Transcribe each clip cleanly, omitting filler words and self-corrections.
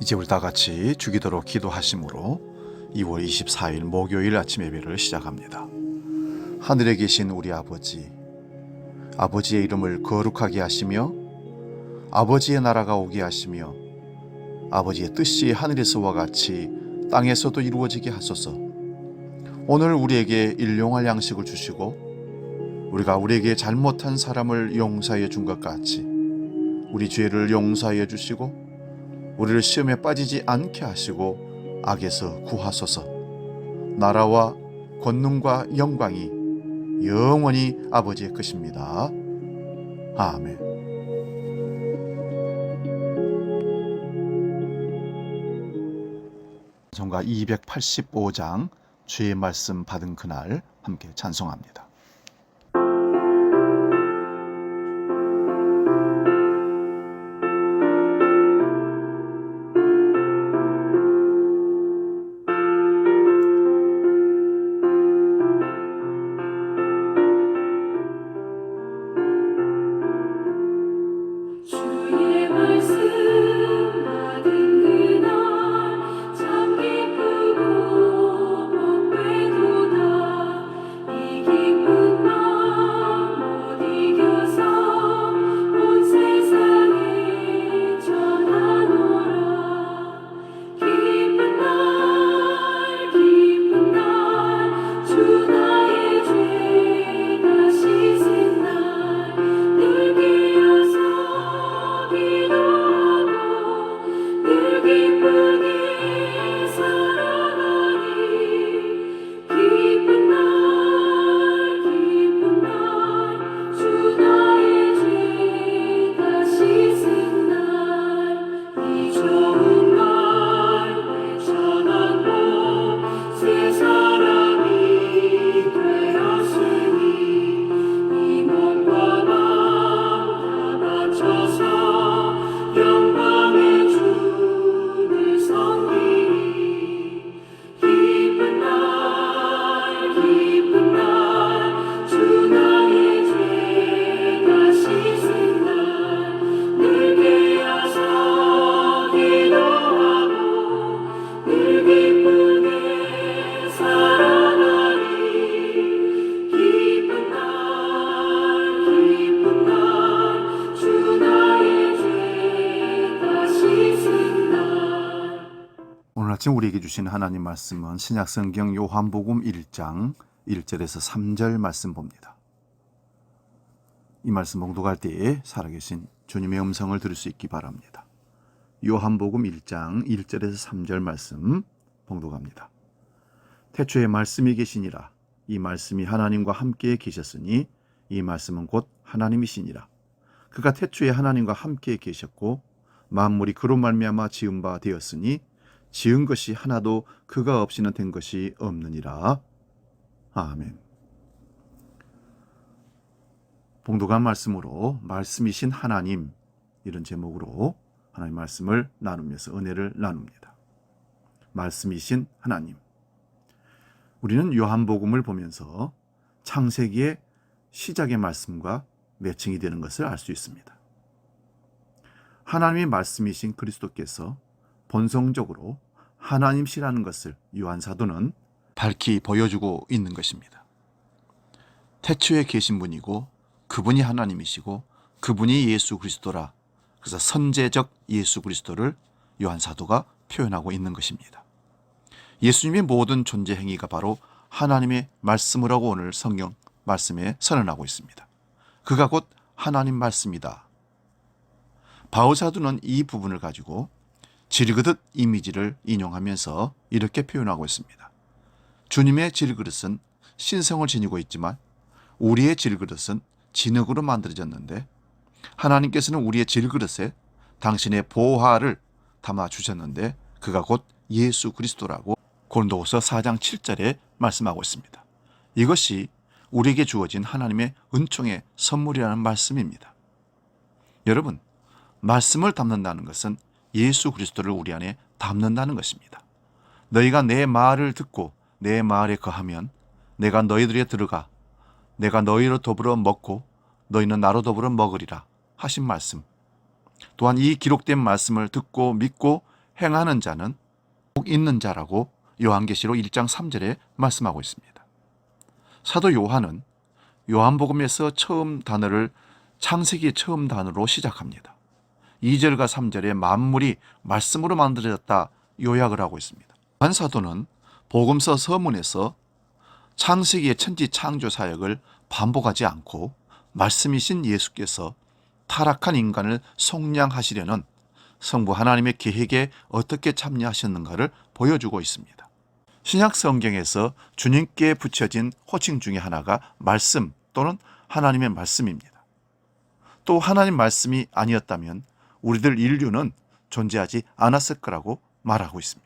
이제 우리 다 같이 주기도로 기도하심으로 2월 24일 목요일 아침 예배를 시작합니다. 하늘에 계신 우리 아버지, 아버지의 이름을 거룩하게 하시며 아버지의 나라가 오게 하시며 아버지의 뜻이 하늘에서와 같이 땅에서도 이루어지게 하소서. 오늘 우리에게 일용할 양식을 주시고 우리가 우리에게 잘못한 사람을 용서해 준 것 같이 우리 죄를 용서해 주시고 우리를 시험에 빠지지 않게 하시고 악에서 구하소서. 나라와 권능과 영광이 영원히 아버지의 것입니다. 아멘. 찬송가 285장 주의 말씀 받은 그날 함께 찬송합니다. 주의 말씀 받은 그날 참 기쁘고 복되도다. 이 기쁜 마음 못 이겨서 온 세상에 전하노라. 기쁜 날 주 나의 죄 다 씻은 날 늘 기어서 기도하고 늘 기쁘게 살아가리. 기쁜 날 주 나의 죄 다 씻은 날 이 좋은 말 외쳐놓고 새 사람이 되었으니 이 몸과 마음 다 바쳐서 영광의 주를 섬기리. 기쁜 날 주 나의 죄 다 씻은 날 늘 깨어서 기도하고 늘 기쁘게 살아가리. 기쁜 날 주 나의 죄 다 씻은 날. 오늘 아침 우리에게 주신 하나님 말씀은 신약성경 요한복음 1장 1절에서 3절 말씀 봅니다. 이 말씀 봉독할 때에 살아계신 주님의 음성을 들을 수 있기 바랍니다. 요한복음 1장 1절에서 3절 말씀 봉독합니다. 태초에 말씀이 계시니라. 이 말씀이 하나님과 함께 계셨으니 이 말씀은 곧 하나님이시니라. 그가 태초에 하나님과 함께 계셨고 만물이 그로 말미암아 지은 바 되었으니 지은 것이 하나도 그가 없이는 된 것이 없느니라. 아멘. 봉독한 말씀으로 말씀이신 하나님, 이런 제목으로 하나님 말씀을 나누면서 은혜를 나눕니다. 말씀이신 하나님. 우리는 요한복음을 보면서 창세기의 시작의 말씀과 매칭이 되는 것을 알 수 있습니다. 하나님의 말씀이신 그리스도께서 본성적으로 하나님이시라는 것을 요한 사도는 밝히 보여주고 있는 것입니다. 태초에 계신 분이고 그분이 하나님이시고 그분이 예수 그리스도라. 그래서 선제적 예수 그리스도를 요한 사도가 표현하고 있는 것입니다. 예수님의 모든 존재 행위가 바로 하나님의 말씀이라고 오늘 성경 말씀에 선언하고 있습니다. 그가 곧 하나님 말씀이다. 바울 사도는 이 부분을 가지고 질그릇 이미지를 인용하면서 이렇게 표현하고 있습니다. 주님의 질그릇은 신성을 지니고 있지만 우리의 질그릇은 진흙으로 만들어졌는데 하나님께서는 우리의 질그릇에 당신의 보화를 담아 주셨는데 그가 곧 예수 그리스도라고 고린도후서 4장 7절에 말씀하고 있습니다. 이것이 우리에게 주어진 하나님의 은총의 선물이라는 말씀입니다. 여러분, 말씀을 담는다는 것은 예수 그리스도를 우리 안에 담는다는 것입니다. 너희가 내 말을 듣고 내 말에 거하면 내가 너희들에 들어가 내가 너희로 더불어 먹고 너희는 나로 더불어 먹으리라 하신 말씀. 또한 이 기록된 말씀을 듣고 믿고 행하는 자는 복 있는 자라고 요한계시록 1장 3절에 말씀하고 있습니다. 사도 요한은 요한복음에서 처음 단어를 창세기의 처음 단어로 시작합니다. 2절과 3절에 만물이 말씀으로 만들어졌다 요약을 하고 있습니다. 요한 사도는 복음서 서문에서 창세기의 천지 창조 사역을 반복하지 않고 말씀이신 예수께서 타락한 인간을 속량하시려는 성부 하나님의 계획에 어떻게 참여하셨는가를 보여주고 있습니다. 신약 성경에서 주님께 붙여진 호칭 중에 하나가 말씀 또는 하나님의 말씀입니다. 또 하나님 말씀이 아니었다면 우리들 인류는 존재하지 않았을 거라고 말하고 있습니다.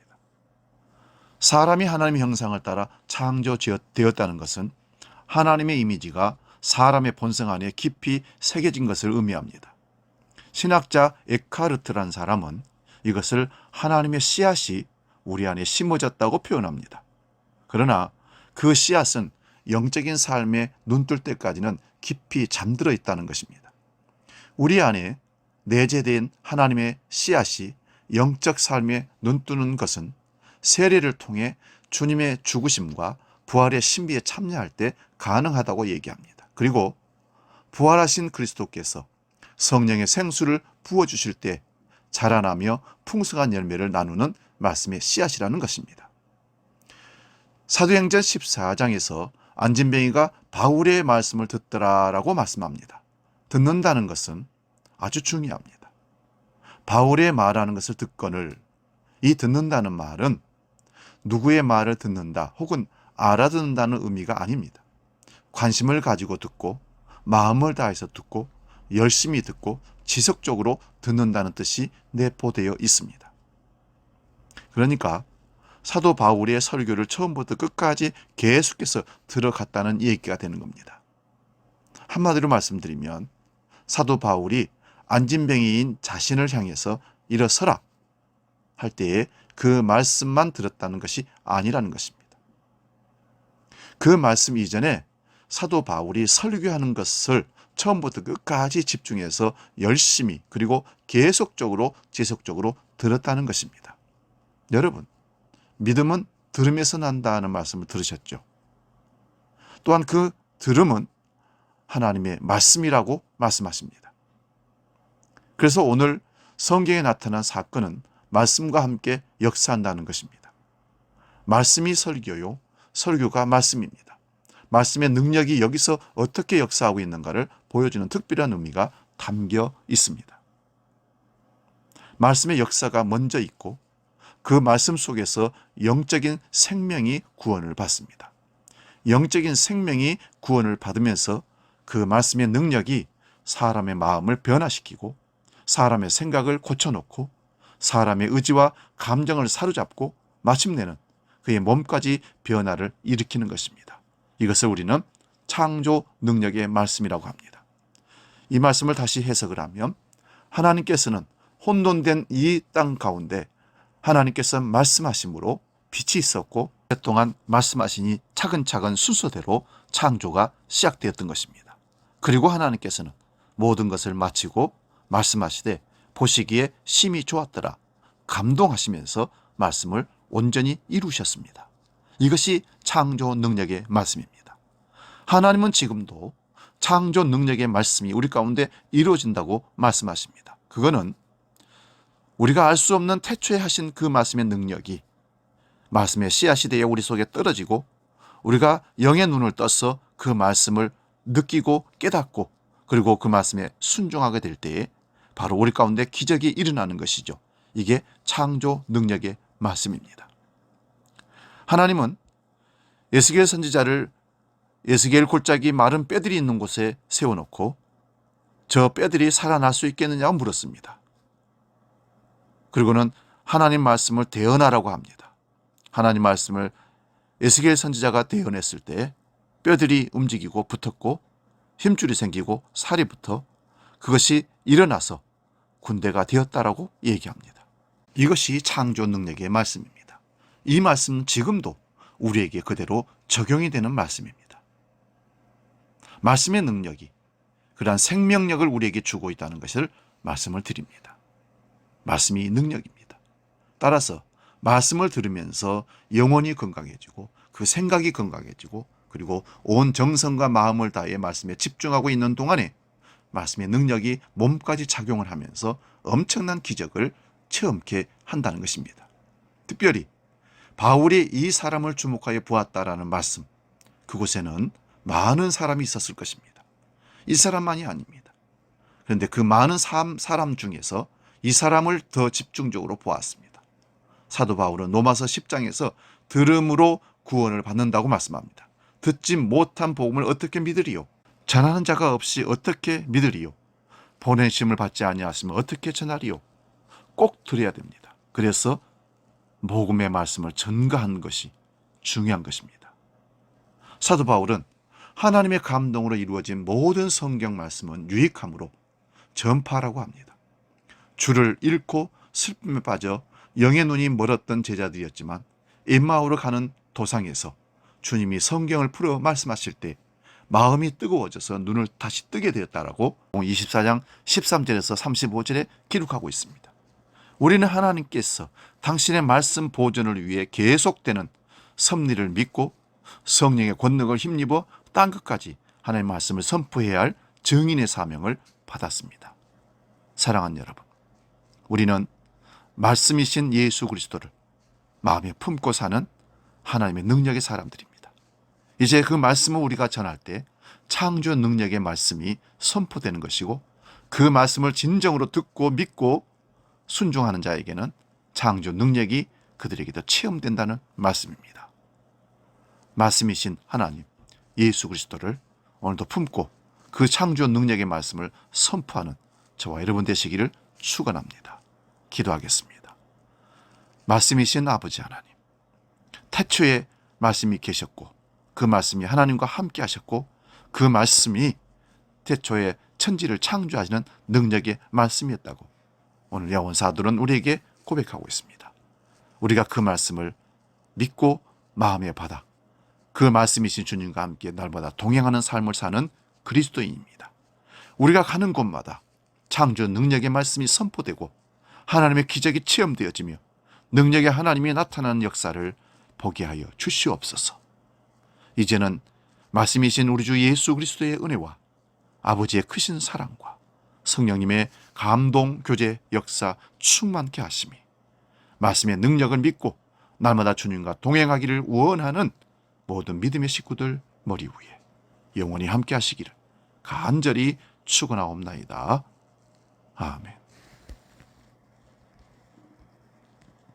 사람이 하나님의 형상을 따라 창조되었다는 것은 하나님의 이미지가 사람의 본성 안에 깊이 새겨진 것을 의미합니다. 신학자 에카르트란 사람은 이것을 하나님의 씨앗이 우리 안에 심어졌다고 표현합니다. 그러나 그 씨앗은 영적인 삶에 눈뜰 때까지는 깊이 잠들어 있다는 것입니다. 우리 안에 내재된 하나님의 씨앗이 영적 삶에 눈뜨는 것은 세례를 통해 주님의 죽으심과 부활의 신비에 참여할 때 가능하다고 얘기합니다. 그리고 부활하신 그리스도께서 성령의 생수를 부어주실 때 자라나며 풍성한 열매를 나누는 말씀의 씨앗이라는 것입니다. 사도행전 14장에서 안진뱅이가 바울의 말씀을 듣더라라고 말씀합니다. 듣는다는 것은 아주 중요합니다. 바울의 말하는 것을 듣거늘, 이 듣는다는 말은 누구의 말을 듣는다 혹은 알아듣는다는 의미가 아닙니다. 관심을 가지고 듣고 마음을 다해서 듣고 열심히 듣고 지속적으로 듣는다는 뜻이 내포되어 있습니다. 그러니까 사도 바울의 설교를 처음부터 끝까지 계속해서 들어갔다는 얘기가 되는 겁니다. 한마디로 말씀드리면 사도 바울이 안진뱅이인 자신을 향해서 일어서라 할 때에 그 말씀만 들었다는 것이 아니라는 것입니다. 그 말씀 이전에 사도 바울이 설교하는 것을 처음부터 끝까지 집중해서 열심히 그리고 계속적으로 지속적으로 들었다는 것입니다. 여러분, 믿음은 들음에서 난다는 말씀을 들으셨죠? 또한 그 들음은 하나님의 말씀이라고 말씀하십니다. 그래서 오늘 성경에 나타난 사건은 말씀과 함께 역사한다는 것입니다. 말씀이 설교요, 설교가 말씀입니다. 말씀의 능력이 여기서 어떻게 역사하고 있는가를 보여주는 특별한 의미가 담겨 있습니다. 말씀의 역사가 먼저 있고 그 말씀 속에서 영적인 생명이 구원을 받습니다. 영적인 생명이 구원을 받으면서 그 말씀의 능력이 사람의 마음을 변화시키고 사람의 생각을 고쳐놓고 사람의 의지와 감정을 사로잡고 마침내는 그의 몸까지 변화를 일으키는 것입니다. 이것을 우리는 창조 능력의 말씀이라고 합니다. 이 말씀을 다시 해석을 하면 하나님께서는 혼돈된 이 땅 가운데 하나님께서 말씀하심으로 빛이 있었고 오랫동안 말씀하시니 차근차근 순서대로 창조가 시작되었던 것입니다. 그리고 하나님께서는 모든 것을 마치고 말씀하시되 보시기에 심히 좋았더라 감동하시면서 말씀을 온전히 이루셨습니다. 이것이 창조 능력의 말씀입니다. 하나님은 지금도 창조 능력의 말씀이 우리 가운데 이루어진다고 말씀하십니다. 그거는 우리가 알 수 없는 태초에 하신 그 말씀의 능력이 말씀의 씨앗이 되어 우리 속에 떨어지고 우리가 영의 눈을 떠서 그 말씀을 느끼고 깨닫고 그리고 그 말씀에 순종하게 될 때에 바로 우리 가운데 기적이 일어나는 것이죠. 이게 창조 능력의 말씀입니다. 하나님은 에스겔 선지자를 에스겔 골짜기 마른 뼈들이 있는 곳에 세워놓고 저 뼈들이 살아날 수 있겠느냐고 물었습니다. 그리고는 하나님 말씀을 대언하라고 합니다. 하나님 말씀을 에스겔 선지자가 대언했을 때 뼈들이 움직이고 붙었고 힘줄이 생기고 살이 붙어 그것이 일어나서 군대가 되었다라고 얘기합니다. 이것이 창조 능력의 말씀입니다. 이 말씀은 지금도 우리에게 그대로 적용이 되는 말씀입니다. 말씀의 능력이 그러한 생명력을 우리에게 주고 있다는 것을 말씀을 드립니다. 말씀이 능력입니다. 따라서 말씀을 들으면서 영혼이 건강해지고 그 생각이 건강해지고 그리고 온 정성과 마음을 다해 말씀에 집중하고 있는 동안에 말씀의 능력이 몸까지 작용을 하면서 엄청난 기적을 체험케 한다는 것입니다. 특별히 바울이 이 사람을 주목하여 보았다라는 말씀, 그곳에는 많은 사람이 있었을 것입니다. 이 사람만이 아닙니다. 그런데 그 많은 사람 중에서 이 사람을 더 집중적으로 보았습니다. 사도 바울은 로마서 10장에서 들음으로 구원을 받는다고 말씀합니다. 듣지 못한 복음을 어떻게 믿으리요? 전하는 자가 없이 어떻게 믿으리요? 보내심을 받지 아니하시면 어떻게 전하리요? 꼭 들어야 됩니다. 그래서 복음의 말씀을 전가하는 것이 중요한 것입니다. 사도 바울은 하나님의 감동으로 이루어진 모든 성경 말씀은 유익함으로 전파라고 합니다. 주를 잃고 슬픔에 빠져 영의 눈이 멀었던 제자들이었지만 엠마오로 가는 도상에서 주님이 성경을 풀어 말씀하실 때 마음이 뜨거워져서 눈을 다시 뜨게 되었다라고 24장 13절에서 35절에 기록하고 있습니다. 우리는 하나님께서 당신의 말씀 보존을 위해 계속되는 섭리를 믿고 성령의 권능을 힘입어 땅 끝까지 하나님의 말씀을 선포해야 할 증인의 사명을 받았습니다. 사랑하는 여러분, 우리는 말씀이신 예수 그리스도를 마음에 품고 사는 하나님의 능력의 사람들입니다. 이제 그 말씀을 우리가 전할 때 창조 능력의 말씀이 선포되는 것이고 그 말씀을 진정으로 듣고 믿고 순종하는 자에게는 창조 능력이 그들에게도 체험된다는 말씀입니다. 말씀이신 하나님 예수 그리스도를 오늘도 품고 그 창조 능력의 말씀을 선포하는 저와 여러분 되시기를 축원합니다. 기도하겠습니다. 말씀이신 아버지 하나님, 태초에 말씀이 계셨고 그 말씀이 하나님과 함께 하셨고 그 말씀이 태초에 천지를 창조하시는 능력의 말씀이었다고 오늘 영혼사들은 우리에게 고백하고 있습니다. 우리가 그 말씀을 믿고 마음에 받아 그 말씀이신 주님과 함께 날마다 동행하는 삶을 사는 그리스도인입니다. 우리가 가는 곳마다 창조 능력의 말씀이 선포되고 하나님의 기적이 체험되어지며 능력의 하나님이 나타나는 역사를 보게 하여 주시옵소서. 이제는 말씀이신 우리 주 예수 그리스도의 은혜와 아버지의 크신 사랑과 성령님의 감동, 교제, 역사 충만케 하심이 말씀의 능력을 믿고 날마다 주님과 동행하기를 원하는 모든 믿음의 식구들 머리 위에 영원히 함께 하시기를 간절히 축원하옵나이다. 아멘.